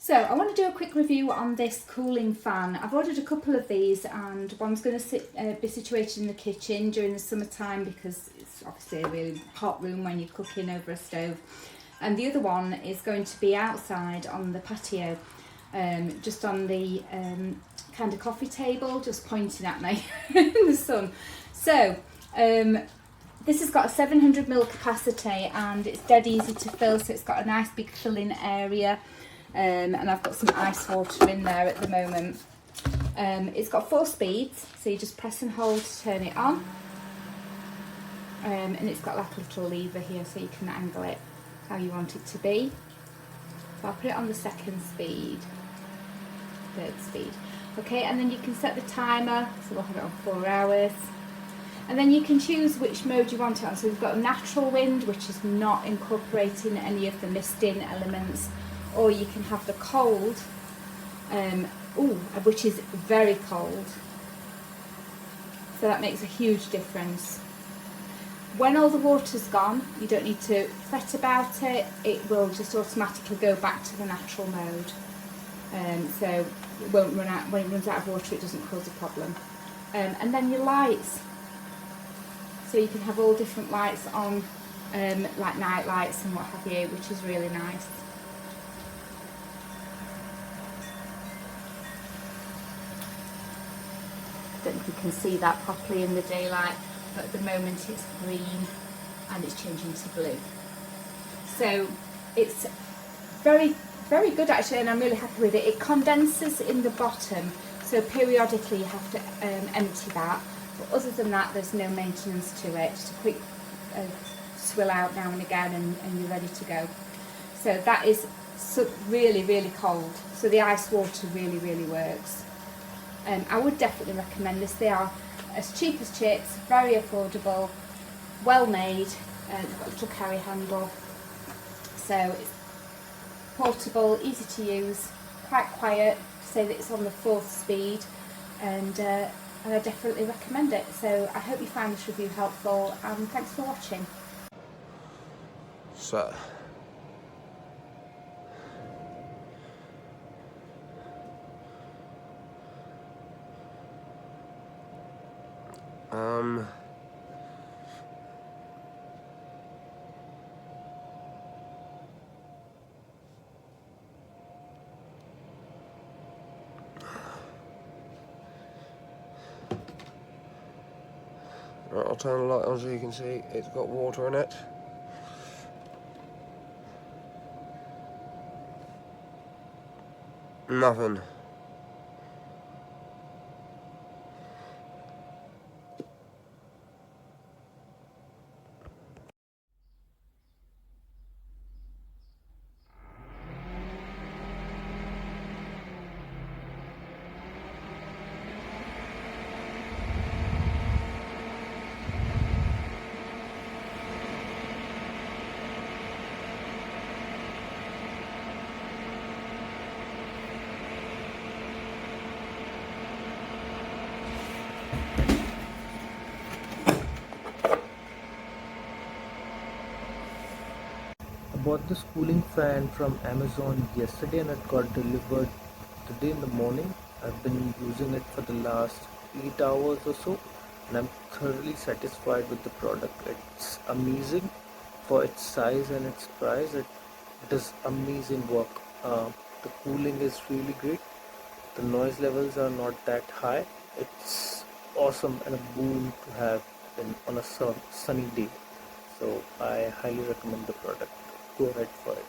So I want to do a quick review on this cooling fan. I've ordered a couple of these, and one's going to be situated in the kitchen during the summertime because it's obviously a really hot room when you're cooking over a stove. And the other one is going to be outside on the patio, just on the kind of coffee table, just pointing at me in the sun. So this has got a 700ml capacity and it's dead easy to fill, so it's got a nice big filling area. And I've got some ice water in there at the moment. It's got 4 speeds, so you just press and hold to turn it on. And it's got like a little lever here so you can angle it how you want it to be. So I'll put it on the 2nd speed, 3rd speed. Okay, and then you can set the timer, so we'll have it on 4 hours. And then you can choose which mode you want it on. So we've got a natural wind, which is not incorporating any of the misting elements. Or you can have the cold, which is very cold. So that makes a huge difference. When all the water's gone, you don't need to fret about it. It will just automatically go back to the natural mode. So it won't run out. When it runs out of water, it doesn't cause a problem. And then your lights. So you can have all different lights on, like night lights and what have you, which is really nice. I don't know if you can see that properly in the daylight, but at the moment it's green and it's changing to blue. So it's very, very good actually, and I'm really happy with it. It condenses in the bottom, so periodically you have to empty that. But other than that, there's no maintenance to it. Just a quick swill out now and again and you're ready to go. So that is really, really cold. So the ice water really, really works. I would definitely recommend this. They are as cheap as chips, very affordable, well made. They've got a little carry handle, so it's portable, easy to use, quite quiet. Say that it's on the 4th speed, and I definitely recommend it. So I hope you find this review helpful, and thanks for watching. So right, I'll turn the light on so you can see it's got water in it. Nothing. I bought this cooling fan from Amazon yesterday and it got delivered today in the morning. I've been using it for the last 8 hours or so and I'm thoroughly satisfied with the product. It's amazing for its size and its price. It does amazing work. The cooling is really great. The noise levels are not that high. It's awesome and a boon to have on a sunny day. So I highly recommend the product. Go ahead for it.